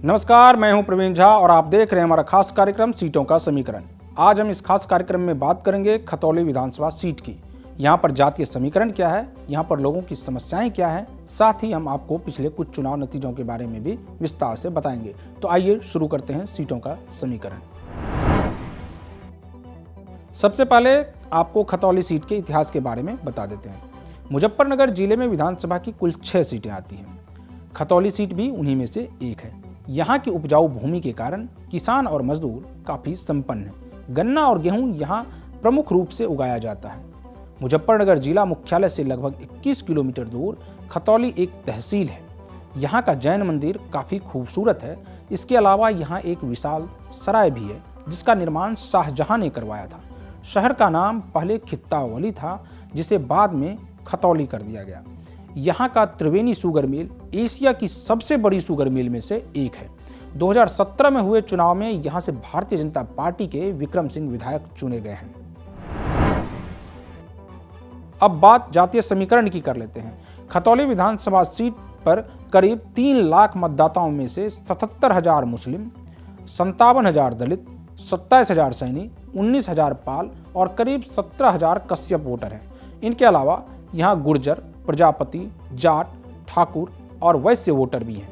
नमस्कार, मैं हूं प्रवीण झा और आप देख रहे हैं हमारा खास कार्यक्रम सीटों का समीकरण। आज हम इस खास कार्यक्रम में बात करेंगे खतौली विधानसभा सीट की। यहां पर जातीय समीकरण क्या है, यहां पर लोगों की समस्याएं क्या हैं, साथ ही हम आपको पिछले कुछ चुनाव नतीजों के बारे में भी विस्तार से बताएंगे। तो आइए शुरू करते हैं सीटों का समीकरण। सबसे पहले आपको खतौली सीट के इतिहास के बारे में बता देते हैं। मुजफ्फरनगर जिले में विधानसभा की कुल 6 सीटें आती हैं। खतौली सीट भी उन्हीं में से एक है। यहाँ की उपजाऊ भूमि के कारण किसान और मजदूर काफी संपन्न हैं। गन्ना और गेहूं यहाँ प्रमुख रूप से उगाया जाता है। मुजफ्फरनगर जिला मुख्यालय से लगभग 21 किलोमीटर दूर खतौली एक तहसील है। यहाँ का जैन मंदिर काफी खूबसूरत है। इसके अलावा यहाँ एक विशाल सराय भी है जिसका निर्माण शाहजहां ने करवाया था। शहर का नाम पहले खित्तावली था जिसे बाद में खतौली कर दिया गया। यहाँ का त्रिवेणी शुगर मिल एशिया की सबसे बड़ी शुगर मिल में से एक है। 2017 में हुए चुनाव में यहाँ से भारतीय जनता पार्टी के विक्रम सिंह विधायक चुने गए हैं। अब बात जातीय समीकरण की कर लेते हैं। खतौली विधानसभा सीट पर करीब 3 लाख मतदाताओं में से 77,000 मुस्लिम, 57,000 दलित, 27,000 सैनी, 19,000 पाल और करीब 17,000 कश्यप वोटर हैं। इनके अलावा यहाँ गुर्जर, प्रजापति, जाट, ठाकुर और वैश्य वोटर भी हैं।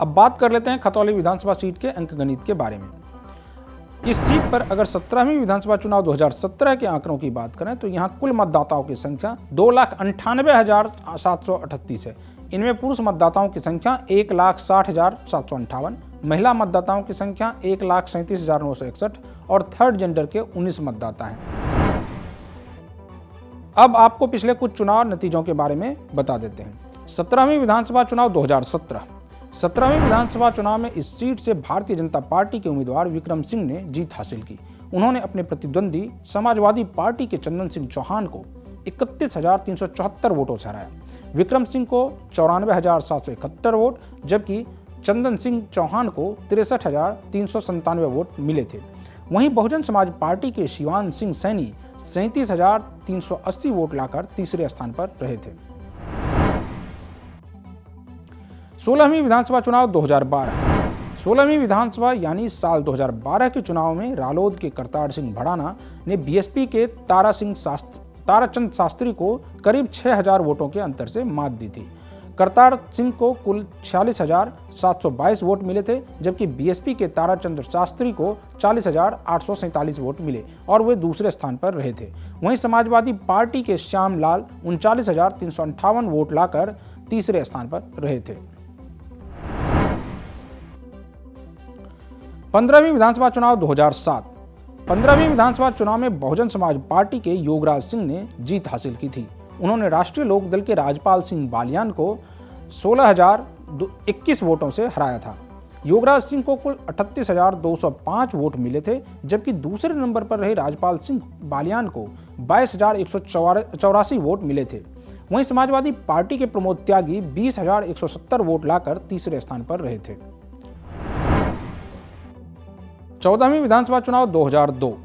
अब बात कर लेते हैं खतौली विधानसभा सीट के अंकगणित के बारे में। इस सीट पर अगर 17वीं विधानसभा चुनाव 2017 के आंकड़ों की बात करें तो यहाँ कुल मतदाताओं की संख्या 2,98,738 है। इनमें पुरुष मतदाताओं की संख्या 1,60,758, महिला मतदाताओं की संख्या 1,37,961 और थर्ड जेंडर के 19 मतदाता हैं। अब आपको पिछले कुछ चुनाव नतीजों के बारे में बता देते हैं। 17वीं विधानसभा चुनाव 2017। 17वीं विधानसभा चुनाव में इस सीट से भारतीय जनता पार्टी के उम्मीदवार विक्रम सिंह ने जीत हासिल की। उन्होंने अपने प्रतिद्वंदी समाजवादी पार्टी के चंदन सिंह चौहान को 31,374 वोटों से हराया। विक्रम सिंह को 94,771 वोट जबकि चंदन सिंह चौहान को 63,397 वोट मिले थे। वहीं बहुजन समाज पार्टी के शिवान सिंह सैनी 37,380 वोट लाकर तीसरे स्थान पर रहे थे। 16वीं विधानसभा चुनाव 2012। 16वीं विधानसभा यानी साल 2012 के चुनाव में रालोद के करतार सिंह भड़ाना ने बीएसपी के ताराचंद शास्त्री को करीब 6,000 वोटों के अंतर से मात दी थी। करतार सिंह को कुल 46,722 वोट मिले थे जबकि बीएसपी के ताराचंद शास्त्री को 40,847 वोट मिले और वे दूसरे स्थान पर रहे थे। वहीं समाजवादी पार्टी के श्याम लाल 39,358 वोट लाकर तीसरे स्थान पर रहे थे। 15वीं विधानसभा चुनाव 2007। 15वीं विधानसभा चुनाव में बहुजन समाज पार्टी के योगराज सिंह ने जीत हासिल की थी। उन्होंने राष्ट्रीय लोकदल के राजपाल सिंह बालियान को 16,021 वोटों से हराया था। योगराज सिंह को कुल 38,205 वोट मिले थे जबकि दूसरे नंबर पर रहे राजपाल सिंह बालियान को 22,184 वोट मिले थे। वहीं समाजवादी पार्टी के प्रमोद त्यागी 20,170 वोट लाकर तीसरे स्थान पर रहे थे। 14वीं विधानसभा चुनाव 2002।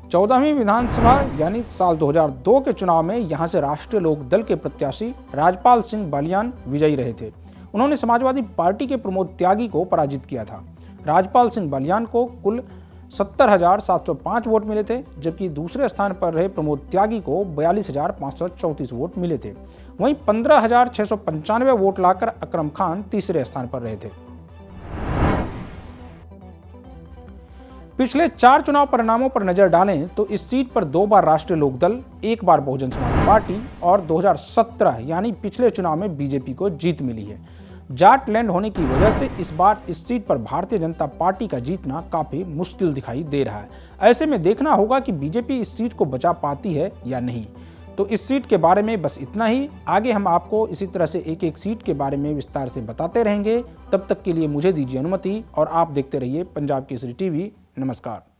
14वीं विधानसभा यानी साल 2002 के चुनाव में यहां से राष्ट्रीय लोकदल के प्रत्याशी राजपाल सिंह बालियान विजयी रहे थे। उन्होंने समाजवादी पार्टी के प्रमोद त्यागी को पराजित किया था। राजपाल सिंह बालियान को कुल 70,705 वोट मिले थे जबकि दूसरे स्थान पर रहे प्रमोद त्यागी को 42,534 वोट मिले थे। वहीं 15,695 वोट लाकर अकरम खान तीसरे स्थान पर रहे थे। पिछले 4 चुनाव परिणामों पर नजर डालें तो इस सीट पर 2 बार राष्ट्रीय लोकदल, 1 बार बहुजन समाज पार्टी और 2017 यानी पिछले चुनाव में बीजेपी को जीत मिली है। जाट लैंड होने की वजह से इस बार इस सीट पर भारतीय जनता पार्टी का जीतना काफी मुश्किल दिखाई दे रहा है। ऐसे में देखना होगा कि बीजेपी इस सीट को बचा पाती है या नहीं। तो इस सीट के बारे में बस इतना ही। आगे हम आपको इसी तरह से एक एक सीट के बारे में विस्तार से बताते रहेंगे। तब तक के लिए मुझे दीजिए अनुमति और आप देखते रहिए पंजाब केसरी टीवी। नमस्कार।